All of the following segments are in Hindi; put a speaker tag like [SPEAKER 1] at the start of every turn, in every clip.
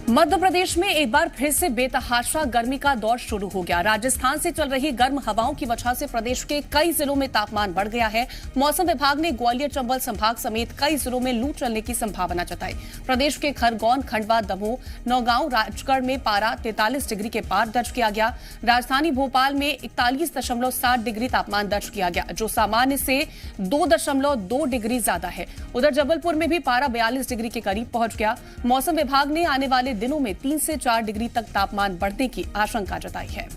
[SPEAKER 1] मध्य प्रदेश में एक बार फिर से बेतहाशा गर्मी का दौर शुरू हो गया। राजस्थान से चल रही गर्म हवाओं की वजह से प्रदेश के कई जिलों में तापमान बढ़ गया है। मौसम विभाग ने ग्वालियर चंबल संभाग समेत कई जिलों में लू चलने की संभावना जताई। प्रदेश के खरगोन, खंडवा, दमोह, नौगांव, राजगढ़ में पारा 43 डिग्री के पार दर्ज किया गया। राजधानी भोपाल में 41.7 डिग्री तापमान दर्ज किया गया, जो सामान्य से 2.2 डिग्री ज्यादा है। उधर जबलपुर में भी पारा 42 डिग्री के करीब पहुंच गया। मौसम विभाग ने आने वाले दिनों में 3 से 4 डिग्री तक तापमान बढ़ने की आशंका जताई है।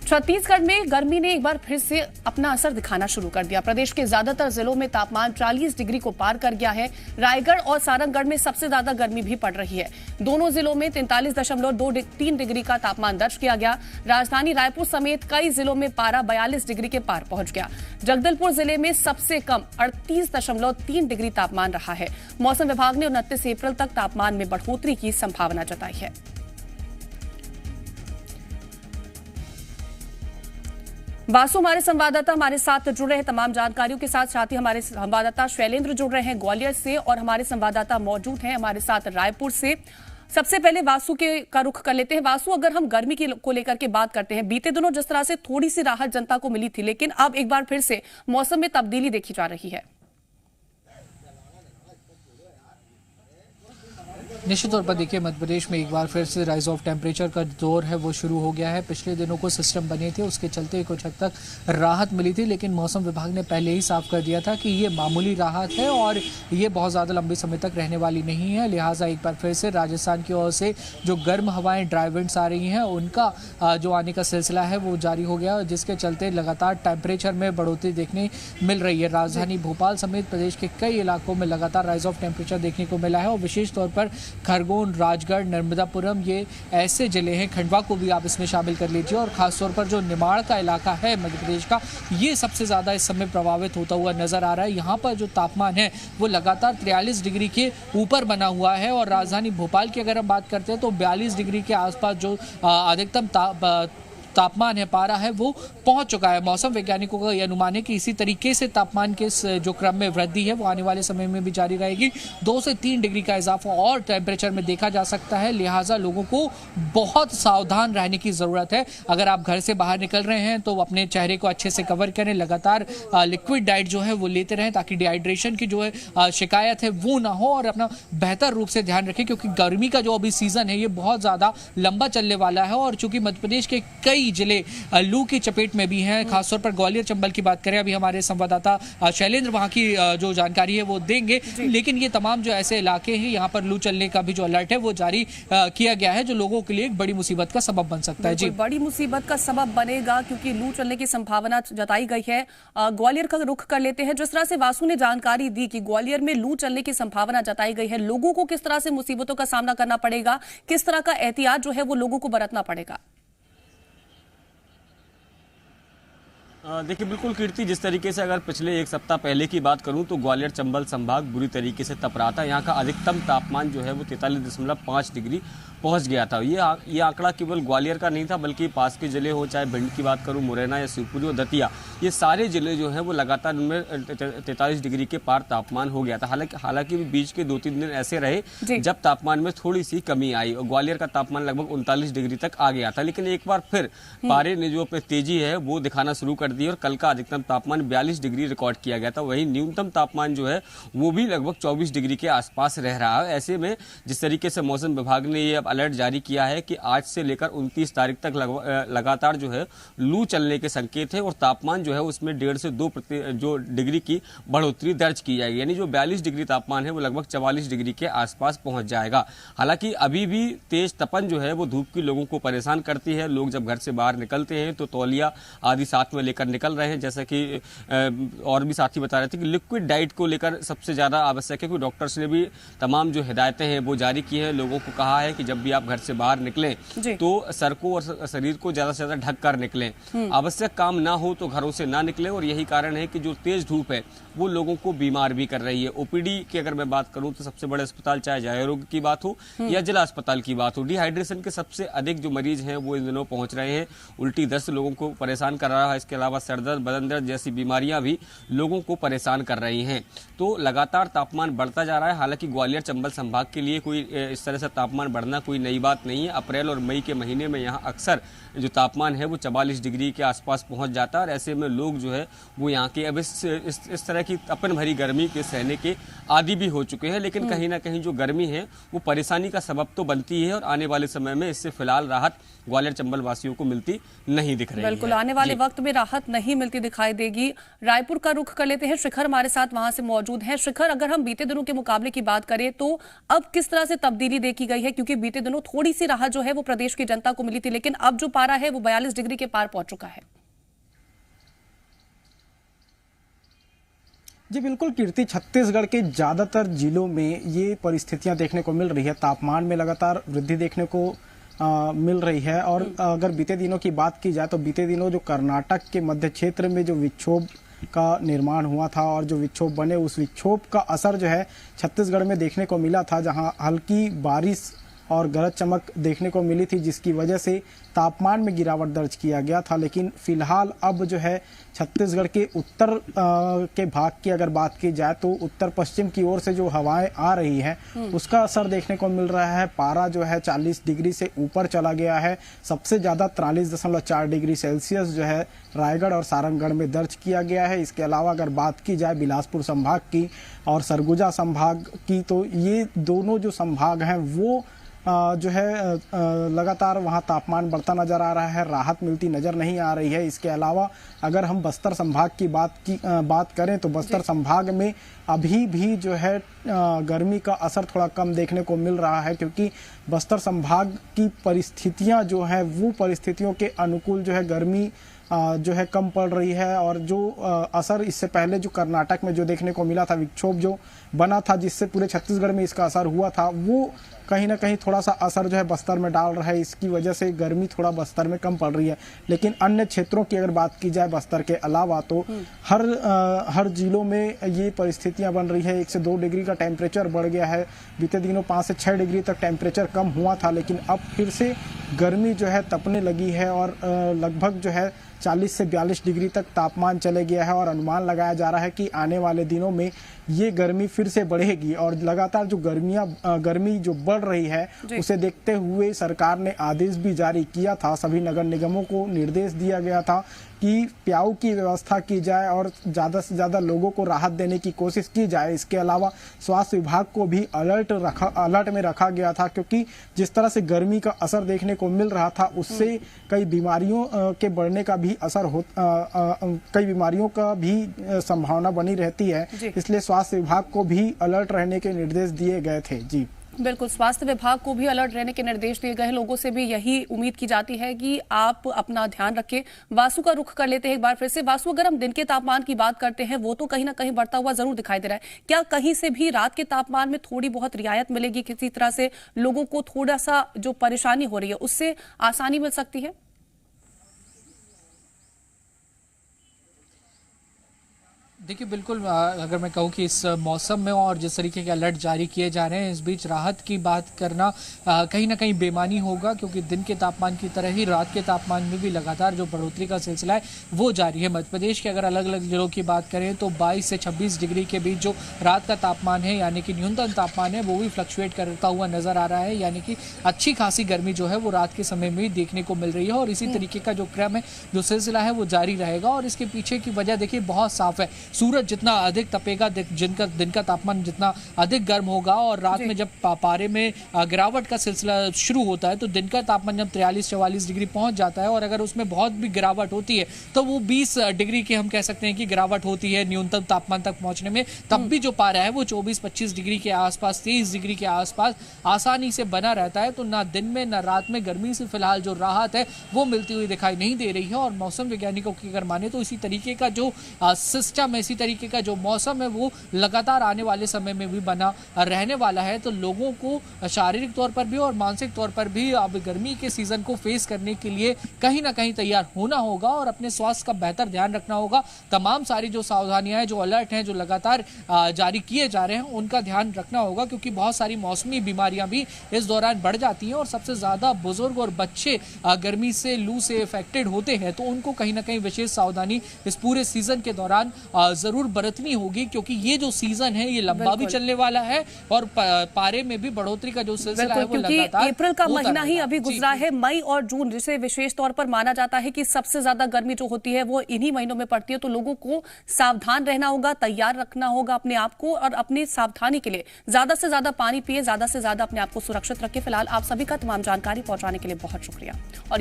[SPEAKER 1] छत्तीसगढ़ में गर्मी ने एक बार फिर से अपना असर दिखाना शुरू कर दिया। प्रदेश के ज्यादातर जिलों में तापमान 40 डिग्री को पार कर गया है। रायगढ़ और सारंगगढ़ में सबसे ज्यादा गर्मी भी पड़ रही है। दोनों जिलों में 43.3 डिग्री का तापमान दर्ज किया गया। राजधानी रायपुर समेत कई जिलों में पारा 42 डिग्री के पार पहुंच गया। जगदलपुर जिले में सबसे कम 38.3 डिग्री तापमान रहा है। मौसम विभाग ने 29 अप्रैल तक तापमान में बढ़ोतरी की संभावना जताई है। वासु हमारे संवाददाता हमारे साथ जुड़ रहे हैं तमाम जानकारियों के साथ ही हमारे संवाददाता शैलेंद्र जुड़ रहे हैं ग्वालियर से और हमारे संवाददाता मौजूद हैं हमारे साथ रायपुर से। सबसे पहले वासु का रुख कर लेते हैं। वासु, अगर हम गर्मी को लेकर के बात करते हैं, बीते दिनों जिस तरह से थोड़ी सी राहत जनता को मिली थी, लेकिन अब एक बार फिर से मौसम में तब्दीली देखी जा रही है।
[SPEAKER 2] निश्चित तौर पर देखिए, मध्य प्रदेश में एक बार फिर से राइज ऑफ टेम्परेचर का दौर है वो शुरू हो गया है। पिछले दिनों को सिस्टम बने थे, उसके चलते कुछ हद तक राहत मिली थी, लेकिन मौसम विभाग ने पहले ही साफ कर दिया था कि ये मामूली राहत है और ये बहुत ज़्यादा लंबे समय तक रहने वाली नहीं है। लिहाजा एक बार फिर से राजस्थान की ओर से जो गर्म हवाएं, ड्राई विंड्स आ रही हैं, उनका जो आने का सिलसिला है वो जारी हो गया, जिसके चलते लगातार टेम्परेचर में बढ़ोतरी देखने मिल रही है। राजधानी भोपाल समेत प्रदेश के कई इलाकों में लगातार राइज ऑफ टेम्परेचर देखने को मिला है और विशेष तौर पर खरगोन, राजगढ़, नर्मदापुरम, ये ऐसे जिले हैं, खंडवा को भी आप इसमें शामिल कर लीजिए, और खासतौर पर जो निमाड़ का इलाका है मध्य प्रदेश का, ये सबसे ज़्यादा इस समय प्रभावित होता हुआ नजर आ रहा है। यहाँ पर जो तापमान है वो लगातार 43 डिग्री के ऊपर बना हुआ है और राजधानी भोपाल की अगर हम बात करते हैं तो 42 डिग्री के आसपास जो अधिकतम तापमान है, पारा है, वो पहुंच चुका है। मौसम वैज्ञानिकों का यह अनुमान है कि इसी तरीके से तापमान के जो क्रम में वृद्धि है वो आने वाले समय में भी जारी रहेगी। 2 से 3 डिग्री का इजाफा और टेम्परेचर में देखा जा सकता है। लिहाजा लोगों को बहुत सावधान रहने की ज़रूरत है। अगर आप घर से बाहर निकल रहे हैं तो अपने चेहरे को अच्छे से कवर करें, लगातार लिक्विड डाइट जो है वो लेते रहें ताकि डिहाइड्रेशन की जो है शिकायत है वो ना हो, और अपना बेहतर रूप से ध्यान रखें क्योंकि गर्मी का जो अभी सीज़न है ये बहुत ज़्यादा लंबा चलने वाला है। और चूंकि मध्य प्रदेश के कई जिले लू की चपेट में भी हैं, खासतौर पर ग्वालियर चंबल की बात करें, अभी हमारे संवाददाता शैलेंद्र वहां की जो जानकारी है वो देंगे, लेकिन ये तमाम जो ऐसे इलाके हैं यहाँ पर लू चलने का भी जो अलर्ट है वो जारी किया गया है, जो लोगों के लिए एक बड़ी मुसीबत का सबब बन सकता है। जी,
[SPEAKER 1] बड़ी मुसीबत का सबब बनेगा क्योंकि लू चलने की संभावना जताई गई है। ग्वालियर का रुख कर लेते हैं। जिस तरह से वासु ने जानकारी दी कि ग्वालियर में लू चलने की संभावना जताई गई है, लोगों को किस तरह से मुसीबतों का सामना करना पड़ेगा, किस तरह का एहतियात जो है वो लोगों को बरतना पड़ेगा?
[SPEAKER 3] देखिए, बिल्कुल कीर्ति, जिस तरीके से अगर पिछले एक सप्ताह पहले की बात करूं तो ग्वालियर चंबल संभाग बुरी तरीके से तप रहा था। यहाँ का अधिकतम तापमान जो है वो 43.5 डिग्री पहुंच गया था। ये आंकड़ा केवल ग्वालियर का नहीं था, बल्कि पास के जिले हो, चाहे भिंड की बात करूं, मुरैना या शिवपुरी और दतिया, ये सारे जिले जो हैं वो लगातार उनमें 43 डिग्री के पार तापमान हो गया था। हालांकि बीच के 2-3 दिन ऐसे रहे जब तापमान में थोड़ी सी कमी आई और ग्वालियर का तापमान लगभग 39 डिग्री तक आ गया था। लेकिन एक बार फिर पारे ने जो अपनी तेजी है वो दिखाना शुरू कर दी और कल का अधिकतम तापमान 42 डिग्री रिकॉर्ड किया गया था। वहीं न्यूनतम तापमान जो है वो भी लगभग 24 डिग्री के आसपास रह रहा है। ऐसे में जिस तरीके से मौसम विभाग ने ये अलर्ट जारी किया है कि आज से लेकर 29 तारीख तक लगातार जो है लू चलने के संकेत है और तापमान जो है उसमें 1.5 से 2 जो डिग्री की बढ़ोतरी दर्ज की जाएगी, यानी जो 42 डिग्री तापमान है वो लगभग 44 डिग्री के आसपास पहुंच जाएगा। हालांकि अभी भी तेज तपन जो है वो धूप की लोगों को परेशान करती है। लोग जब घर से बाहर निकलते हैं तो तौलिया आदि साथ में लेकर निकल रहे हैं, जैसा कि और भी साथी बता रहे थे कि लिक्विड डाइट को लेकर सबसे ज़्यादा आवश्यक है, क्योंकि डॉक्टर्स ने भी तमाम जो हिदायतें हैं वो जारी की हैं। लोगों को कहा है कि जब भी आप घर से बाहर निकलें तो सर को और शरीर को ज़्यादा से ज़्यादा ढक कर निकलें। आवश्यक काम ना हो तो घरों से ना निकलें और यही कारण है कि जो तेज धूप है वो लोगों को बीमार भी कर रही है। ओपीडी की अगर मैं बात करूं तो सबसे बड़े अस्पताल चाहे जय रोग की बात हो या जिला अस्पताल की बात हो, डिहाइड्रेशन के सबसे अधिक जो मरीज हैं वो इन दिनों पहुंच रहे हैं। उल्टी दस्त लोगों को परेशान कर रहा है, इसके अलावा सरदर्द, बदन दर्द जैसी बीमारियां भी लोगों को परेशान कर रही हैं। तो लगातार तापमान बढ़ता जा रहा है। हालांकि ग्वालियर चंबल संभाग के लिए कोई इस तरह से तापमान बढ़ना कोई नई बात नहीं है। अप्रैल और मई के महीने में यहाँ अक्सर जो तापमान है वो 44 डिग्री के आसपास पहुंच जाता है और ऐसे में लोग जो है वो यहाँ के अब इस तरह की तपन भरी गर्मी के सहने के आदी भी हो चुके हैं। लेकिन कहीं ना कहीं जो गर्मी है वो परेशानी का सबब तो बनती है और आने वाले समय में इससे फिलहाल राहत ग्वालियर चंबल वासियों को मिलती नहीं दिख रही है।
[SPEAKER 1] बिल्कुल, आने वाले वक्त में राहत नहीं मिलती दिखाई देगी। रायपुर का रुख कर लेते हैं, शिखर हमारे साथ वहां से मौजूद है। शिखर, अगर हम बीते दिनों के मुकाबले की बात करें तो अब किस तरह से तब्दीली देखी गई है? क्योंकि बीते दिनों थोड़ी सी राहत जो है वो प्रदेश की जनता को मिली थी, लेकिन अब जो पारा है वो 42 डिग्री के पार पहुंच चुका है।
[SPEAKER 4] जी बिल्कुल कीर्ति, छत्तीसगढ़ के ज़्यादातर जिलों में ये परिस्थितियां देखने को मिल रही है। तापमान में लगातार वृद्धि देखने को मिल रही है। और अगर बीते दिनों की बात की जाए तो बीते दिनों जो कर्नाटक के मध्य क्षेत्र में जो विक्षोभ का निर्माण हुआ था और जो विक्षोभ बने, उस विक्षोभ का असर जो है छत्तीसगढ़ में देखने को मिला था, जहां हल्की बारिश और गरज चमक देखने को मिली थी, जिसकी वजह से तापमान में गिरावट दर्ज किया गया था। लेकिन फिलहाल अब जो है छत्तीसगढ़ के उत्तर के भाग की अगर बात की जाए तो उत्तर पश्चिम की ओर से जो हवाएं आ रही हैं उसका असर देखने को मिल रहा है। पारा जो है 40 डिग्री से ऊपर चला गया है। सबसे ज़्यादा 43.4 डिग्री सेल्सियस जो है रायगढ़ और सारंगढ़ में दर्ज किया गया है। इसके अलावा अगर बात की जाए बिलासपुर संभाग की और सरगुजा संभाग की, तो ये दोनों जो संभाग हैं वो जो है लगातार वहाँ तापमान बढ़ता नजर आ रहा है, राहत मिलती नजर नहीं आ रही है। इसके अलावा अगर हम बस्तर संभाग की बात करें तो बस्तर संभाग में अभी भी जो है गर्मी का असर थोड़ा कम देखने को मिल रहा है, क्योंकि बस्तर संभाग की परिस्थितियां जो है वो परिस्थितियों के अनुकूल जो है गर्मी जो है कम पड़ रही है। और जो असर इससे पहले जो कर्नाटक में जो देखने को मिला था, विक्षोभ जो बना था जिससे पूरे छत्तीसगढ़ में इसका असर हुआ था, वो कहीं ना कहीं थोड़ा सा असर जो है बस्तर में डाल रहा है। इसकी वजह से गर्मी थोड़ा बस्तर में कम पड़ रही है। लेकिन अन्य क्षेत्रों की अगर बात की जाए बस्तर के अलावा तो हर जिलों में ये परिस्थितियां बन रही है। 1 से 2 डिग्री का टेम्परेचर बढ़ गया है। बीते दिनों 5 से 6 डिग्री तक टेम्परेचर कम हुआ था, लेकिन अब फिर से गर्मी जो है तपने लगी है और लगभग जो है 40 से 42 डिग्री तक तापमान चले गया है। और अनुमान लगाया जा रहा है कि आने वाले दिनों में ये गर्मी फिर से बढ़ेगी। और लगातार जो गर्मी जो बढ़ रही है उसे देखते हुए सरकार ने आदेश भी जारी किया था। सभी नगर निगमों को निर्देश दिया गया था कि प्याऊ की व्यवस्था की जाए और ज़्यादा से ज़्यादा लोगों को राहत देने की कोशिश की जाए। इसके अलावा स्वास्थ्य विभाग को भी अलर्ट में रखा गया था, क्योंकि जिस तरह से गर्मी का असर देखने को मिल रहा था उससे कई बीमारियों के बढ़ने का भी असर कई बीमारियों का भी संभावना बनी रहती है। इसलिए स्वास्थ्य विभाग को भी अलर्ट रहने के निर्देश दिए गए थे। जी
[SPEAKER 1] बिल्कुल, स्वास्थ्य विभाग को भी अलर्ट रहने के निर्देश दिए गए हैं। लोगों से भी यही उम्मीद की जाती है कि आप अपना ध्यान रखें। वासु का रुख कर लेते हैं एक बार फिर से। वासु, अगर हम दिन के तापमान की बात करते हैं वो तो कहीं ना कहीं बढ़ता हुआ जरूर दिखाई दे रहा है, क्या कहीं से भी रात के तापमान में थोड़ी बहुत रियायत मिलेगी? किसी तरह से लोगों को थोड़ा सा जो परेशानी हो रही है उससे आसानी मिल सकती है?
[SPEAKER 2] देखिए बिल्कुल, अगर मैं कहूँ कि इस मौसम में और जिस तरीके के अलर्ट जारी किए जा रहे हैं, इस बीच राहत की बात करना कहीं ना कहीं बेमानी होगा, क्योंकि दिन के तापमान की तरह ही रात के तापमान में भी लगातार जो बढ़ोतरी का सिलसिला है वो जारी है। मध्य प्रदेश के अगर अलग अलग जिलों की बात करें तो 22 से 26 डिग्री के बीच जो रात का तापमान है, यानी कि न्यूनतम तापमान है, वो भी फ्लक्चुएट करता हुआ नजर आ रहा है। यानी कि अच्छी खासी गर्मी जो है वो रात के समय में देखने को मिल रही है और इसी तरीके का जो क्रम है, जो सिलसिला है वो जारी रहेगा। और इसके पीछे की वजह देखिए बहुत साफ है। सूरज जितना अधिक तपेगा, दिन का तापमान जितना अधिक गर्म होगा और रात में जब पारे में गिरावट का सिलसिला शुरू होता है तो दिन का तापमान जब 43-44 डिग्री पहुंच जाता है और अगर उसमें बहुत भी गिरावट होती है तो वो 20 डिग्री की हम कह सकते हैं कि गिरावट होती है न्यूनतम तापमान तक पहुंचने में। तब भी जो पारा है वो 24-25 डिग्री के आसपास, 23 डिग्री के आसपास आसानी से बना रहता है। तो ना दिन में ना रात में गर्मी से फिलहाल जो राहत है वो मिलती हुई दिखाई नहीं दे रही है। और मौसम वैज्ञानिकों की अगर माने तो इसी तरीके का जो सिस्टम है, इसी तरीके का जो मौसम है वो लगातार आने वाले समय में भी बना रहने वाला है। तो लोगों को शारीरिक तौर पर भी और मानसिक तौर पर भी अब गर्मी के सीजन को फेस करने के लिए कहीं ना कहीं तैयार होना होगा और अपने स्वास्थ्य का बेहतर ध्यान रखना होगा। तमाम सारी जो सावधानियां हैं, जो अलर्ट हैं, जो लगातार जारी किए जा रहे हैं, उनका ध्यान रखना होगा, क्योंकि बहुत सारी मौसमी बीमारियां भी इस दौरान बढ़ जाती हैं और सबसे ज्यादा बुजुर्ग और बच्चे गर्मी से, लू से इफेक्टेड होते हैं। तो उनको कहीं ना कहीं विशेष सावधानी इस पूरे सीजन के दौरान जरूर बरतनी होगी, क्योंकि ये जो सीजन है ये लंबा भी चलने वाला है और पारे में भी बढ़ोतरी का जो सिलसिला है वो लगातार
[SPEAKER 1] अप्रैल का महीना ही अभी गुजरा है। मई और जून जिसे विशेष तौर पर माना जाता है कि सबसे ज्यादा गर्मी जो होती है वो इन्हीं महीनों में पड़ती है। तो लोगों को सावधान रहना होगा, तैयार रखना होगा अपने आप को और अपनी सावधानी के लिए ज्यादा से ज्यादा पानी पिए, ज्यादा से ज्यादा अपने आप को सुरक्षित रखें। फिलहाल आप सभी का तमाम जानकारी पहुंचाने के लिए बहुत शुक्रिया। और